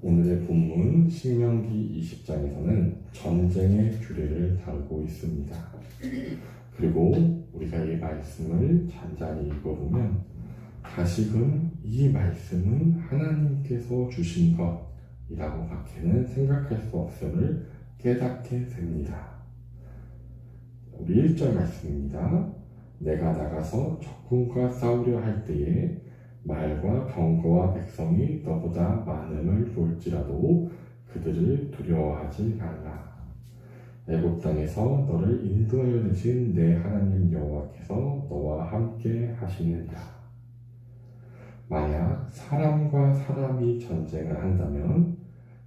오늘의 본문 신명기 20장에서는 전쟁의 규례를 다루고 있습니다. 그리고 우리가 이 말씀을 잔잔히 읽어보면 다시금 이 말씀은 하나님께서 주신 것이라고 밖에는 생각할 수 없음을 깨닫게 됩니다. 우리 1절 말씀입니다. 내가 나가서 적군과 싸우려 할 때에 말과 병거와 백성이 너보다 많음을 볼지라도 그들을 두려워하지 말라. 애굽 땅에서 너를 인도하여 내신 내 하나님 여호와께서 너와 함께 하시느니라. 만약 사람과 사람이 전쟁을 한다면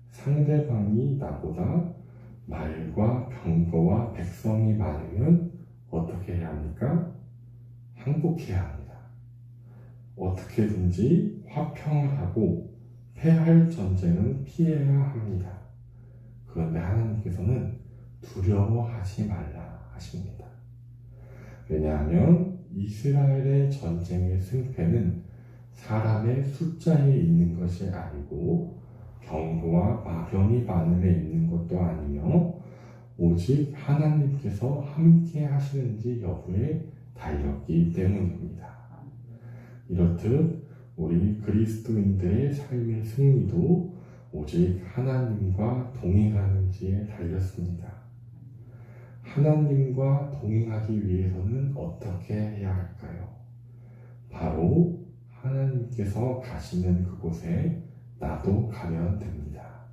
상대방이 나보다 말과 병거와 백성이 많으면 어떻게 해야 합니까? 항복해야 합니다. 어떻게든지 화평을 하고 패할 전쟁은 피해야 합니다. 그런데 하나님께서는 두려워하지 말라 하십니다. 왜냐하면 이스라엘의 전쟁의 승패는 사람의 숫자에 있는 것이 아니고 병거와 마병이 많음에 있는 것도 아니며 오직 하나님께서 함께 하시는지 여부에 달렸기 때문입니다. 이렇듯 우리 그리스도인들의 삶의 승리도 오직 하나님과 동행하는지에 달렸습니다. 하나님과 동행하기 위해서는 어떻게 해야 할까요? 바로 하나님께서 가시는 그곳에 나도 가면 됩니다.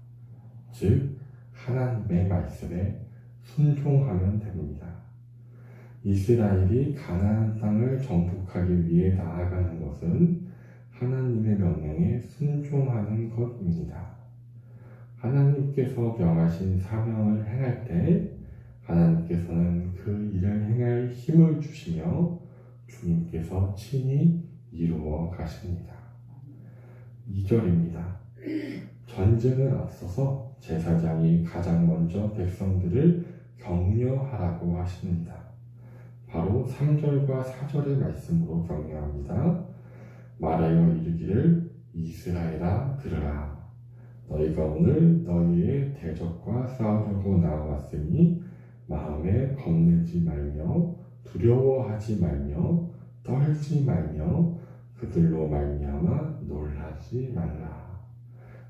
즉 하나님의 말씀에 순종하면 됩니다. 이스라엘이 가나안 땅을 정복하기 위해 나아가는 것은 하나님의 명령에 순종하는 것입니다. 하나님께서 명하신 사명을 행할 때 하나님께서는 그 일을 행할 힘을 주시며 주님께서 친히 이루어 가십니다. 2절입니다. 전쟁을 앞서서 제사장이 가장 먼저 백성들을 격려하라고 하십니다. 바로 3절과 4절의 말씀으로 격려합니다. 말하여 이르기를 이스라엘아 들으라. 너희가 오늘 너희의 대적과 싸우려고 나왔으니 마음에 겁내지 말며 두려워하지 말며 떨지 말며 그들로 말미암아 놀라지 말라.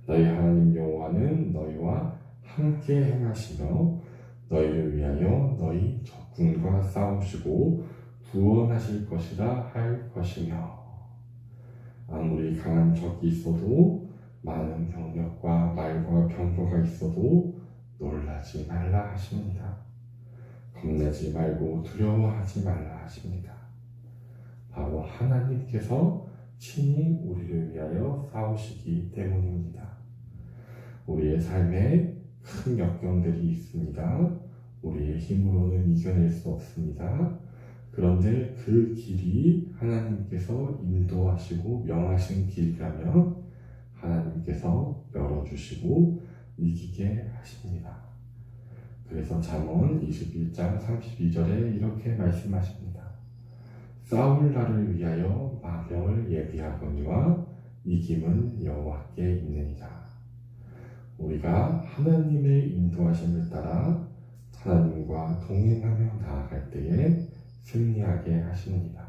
너희 하나님 여호와는 너희와 함께 행하시며 너희를 위하여 너희 적군과 싸우시고 구원하실 것이라 할 것이며 아무리 강한 적이 있어도 많은 병력과 말과 병거가 있어도 놀라지 말라 하십니다. 겁내지 말고 두려워하지 말라 하십니다. 바로 하나님께서 친히 우리를 위하여 싸우시기 때문입니다. 우리의 삶에 큰 역경들이 있습니다. 우리의 힘으로는 이겨낼 수 없습니다. 그런데 그 길이 하나님께서 인도하시고 명하신 길이라면 하나님께서 열어주시고 이기게 하십니다. 그래서 잠언 21장 32절에 이렇게 말씀하십니다. 싸울 날을 위하여 마병을 예비하거니와 이김은 여호와께 있느니라. 우리가 하나님의 인도하심을 따라 하나님과 동행하며 나아갈 때에 승리하게 하십니다.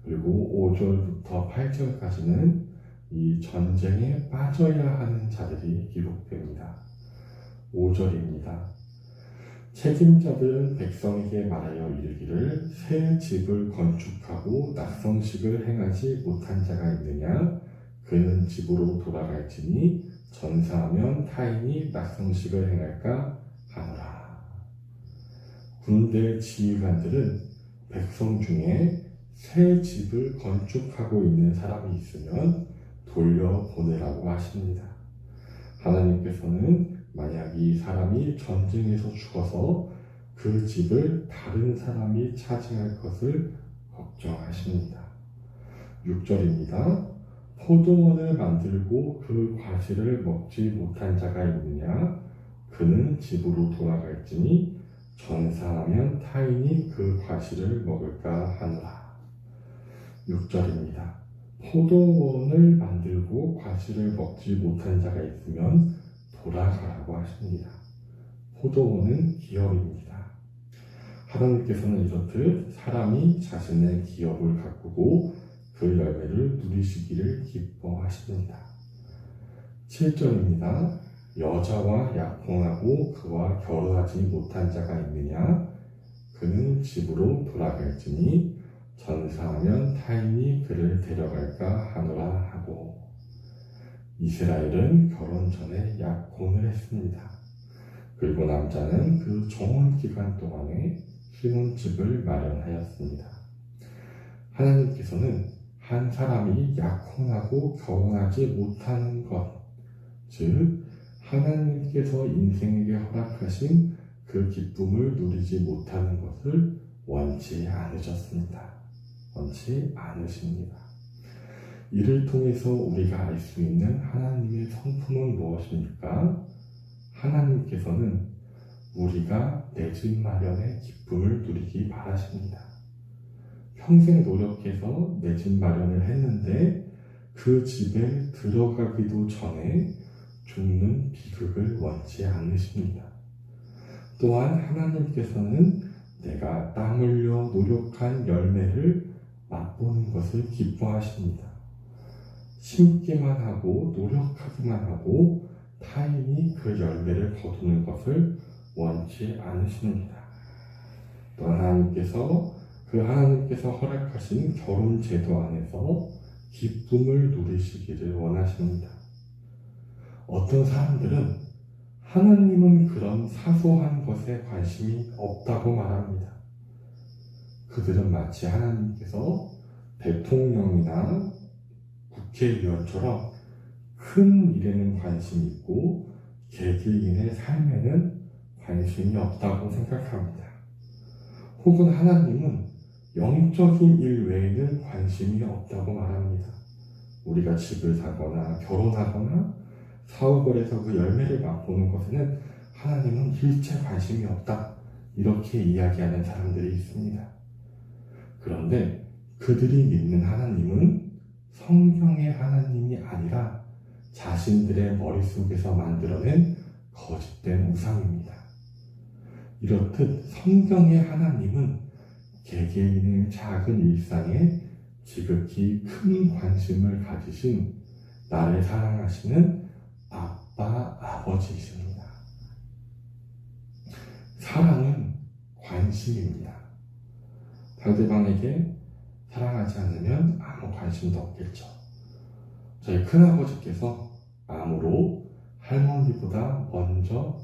그리고 5절부터 8절까지는 이 전쟁에 빠져야 하는 자들이 기록됩니다. 5절입니다. 책임자들은 백성에게 말하여 이르기를 새 집을 건축하고 낙성식을 행하지 못한 자가 있느냐? 그는 집으로 돌아갈지니 전사하면 타인이 낙성식을 행할까 하노라. 군대 지휘관들은 백성 중에 새 집을 건축하고 있는 사람이 있으면 돌려보내라고 하십니다. 하나님께서는 만약 이 사람이 전쟁에서 죽어서 그 집을 다른 사람이 차지할 것을 걱정하십니다. 6절입니다. 포도원을 만들고 그 과실을 먹지 못한 자가 있느냐? 그는 집으로 돌아갈지니 전사하면 타인이 그 과실을 먹을까 하노라. 6절입니다. 포도원을 만들고 과실을 먹지 못한 자가 있으면 돌아가라고 하십니다. 포도원은 기업입니다. 하나님께서는 이렇듯 사람이 자신의 기업을 가꾸고 그 열매를 누리시기를 기뻐하십니다. 7절입니다. 여자와 약혼하고 그와 결혼하지 못한 자가 있느냐? 그는 집으로 돌아갈지니 전사하면 타인이 그를 데려갈까 하노라 하고. 이스라엘은 결혼 전에 약혼을 했습니다. 그리고 남자는 그 정원 기간 동안에 신혼집을 마련하였습니다. 하나님께서는 한 사람이 약혼하고 결혼하지 못하는 것, 즉 하나님께서 인생에게 허락하신 그 기쁨을 누리지 못하는 것을 원치 않으셨습니다. 원치 않으십니다. 이를 통해서 우리가 알 수 있는 하나님의 성품은 무엇입니까? 하나님께서는 우리가 내 집 마련의 기쁨을 누리기 바라십니다. 평생 노력해서 내 집 마련을 했는데 그 집에 들어가기도 전에 죽는 비극을 원치 않으십니다. 또한 하나님께서는 내가 땀 흘려 노력한 열매를 맛보는 것을 기뻐하십니다. 심기만 하고 노력하기만 하고 타인이 그 열매를 거두는 것을 원치 않으십니다. 또 하나님께서 허락하신 결혼 제도 안에서 기쁨을 누리시기를 원하십니다. 어떤 사람들은 하나님은 그런 사소한 것에 관심이 없다고 말합니다. 그들은 마치 하나님께서 대통령이나 국회의원처럼 큰 일에는 관심이 있고 개개인의 삶에는 관심이 없다고 생각합니다. 혹은 하나님은 영적인 일 외에는 관심이 없다고 말합니다. 우리가 집을 사거나 결혼하거나 사업을 해서 그 열매를 맛보는 것에는 하나님은 일체 관심이 없다, 이렇게 이야기하는 사람들이 있습니다. 그런데 그들이 믿는 하나님은 성경의 하나님이 아니라 자신들의 머릿속에서 만들어낸 거짓된 우상입니다. 이렇듯 성경의 하나님은 개개인의 작은 일상에 지극히 큰 관심을 가지신 나를 사랑하시는 아빠, 아버지이십니다. 사랑은 관심입니다. 상대방에게 사랑하지 않으면 아무 관심도 없겠죠. 저희 큰아버지께서 암으로 할머니보다 먼저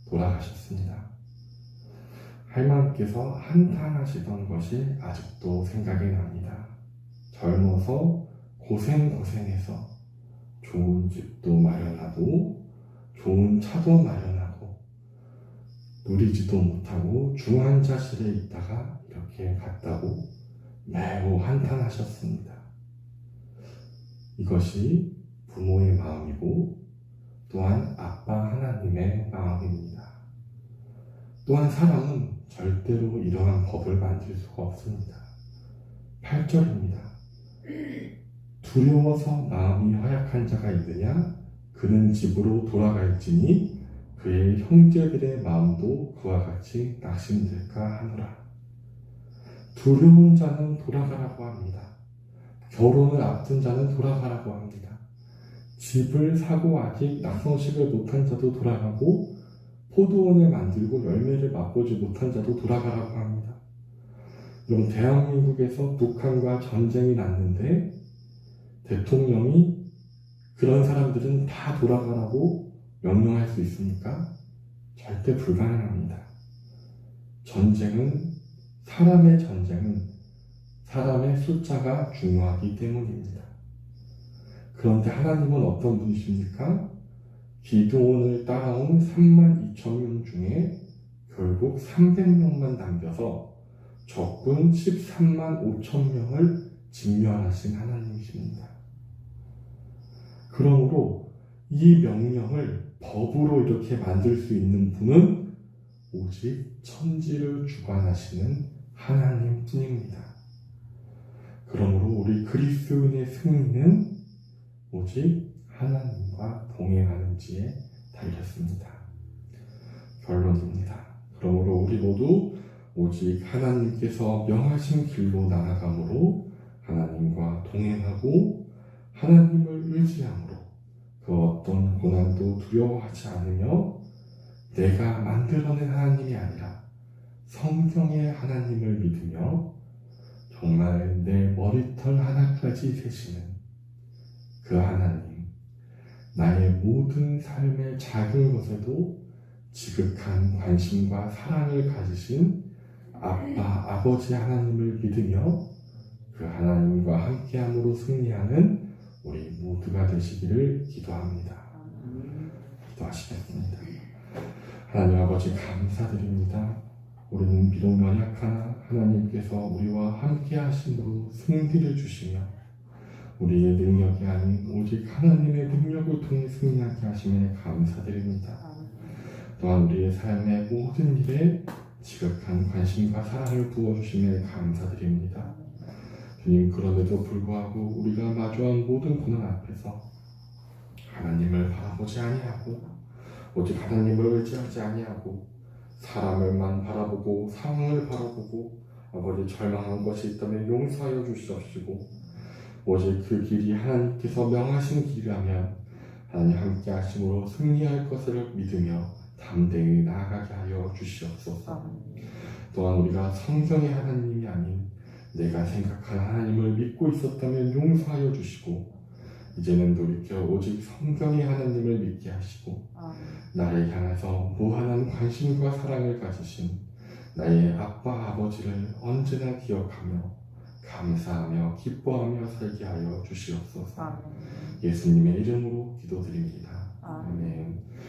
돌아가셨습니다. 할머니께서 한탄하시던 것이 아직도 생각이 납니다. 젊어서 고생해서 좋은 집도 마련하고 좋은 차도 마련하고 누리지도 못하고 중환자실에 있다가 이렇게 갔다고 매우 한탄하셨습니다. 이것이 부모의 마음이고 또한 아빠 하나님의 마음입니다. 또한 사람은 절대로 이러한 법을 만들 수가 없습니다. 8절입니다. 두려워서 마음이 허약한 자가 있느냐? 그는 집으로 돌아갈지니 그의 형제들의 마음도 그와 같이 낙심될까 하노라. 두려운 자는 돌아가라고 합니다. 결혼을 앞둔 자는 돌아가라고 합니다. 집을 사고 아직 낙성식을 못한 자도 돌아가고 포도원을 만들고 열매를 맛보지 못한 자도 돌아가라고 합니다. 여러분, 대한민국에서 북한과 전쟁이 났는데 대통령이 그런 사람들은 다 돌아가라고 명령할 수 있습니까? 절대 불가능합니다. 사람의 전쟁은 사람의 숫자가 중요하기 때문입니다. 그런데 하나님은 어떤 분이십니까? 기드온을 따라온 32,000명 중에 결국 300명만 남겨서 적군 13만 5천 명을 진멸하신 하나님이십니다. 그러므로 이 명령을 법으로 이렇게 만들 수 있는 분은 오직 천지를 주관하시는 하나님뿐입니다. 그러므로 우리 그리스도인의 승리는 오직 하나님과 동행하는지에 달렸습니다. 결론입니다. 그러므로 우리 모두 오직 하나님께서 명하신 길로 나아가므로 하나님과 동행하고 하나님을 의지함으로 그 어떤 고난도 두려워하지 않으며 내가 만들어낸 하나님이 아니라 성경의 하나님을 믿으며 정말 내 머리털 하나까지 세시는 그 하나님, 나의 모든 삶의 작은 것에도 지극한 관심과 사랑을 가지신 아빠, 아버지 하나님을 믿으며 그 하나님과 함께함으로 승리하는 우리 모두가 되시기를 기도합니다. 기도하시겠습니다. 하나님 아버지 감사드립니다. 우리는 비록 연약하나 하나님께서 우리와 함께 하심으로 승리를 주시며 우리의 능력이 아닌 오직 하나님의 능력을 통해 승리하게 하심에 감사드립니다. 또한 우리의 삶의 모든 일에 지극한 관심과 사랑을 부어주심에 감사드립니다. 주님, 그럼에도 불구하고 우리가 마주한 모든 고난 앞에서 하나님을 바라보지 아니하고 오직 하나님을 의지하지 아니하고 사람을만 바라보고 상황을 바라보고 아버지 절망한 것이 있다면 용서하여 주시옵시고 오직 그 길이 하나님께서 명하신 길이라면 하나님 함께 하심으로 승리할 것을 믿으며 담대히 나아가게 하여 주시옵소서. 또한 우리가 성경의 하나님이 아닌 내가 생각한 하나님을 믿고 있었다면 용서하여 주시고 이제는 돌이켜 오직 성경의 하나님을 믿게 하시고 나를 향해서 무한한 관심과 사랑을 가지신 나의 아빠 아버지를 언제나 기억하며 감사하며 기뻐하며 살게 하여 주시옵소서. 예수님의 이름으로 기도드립니다.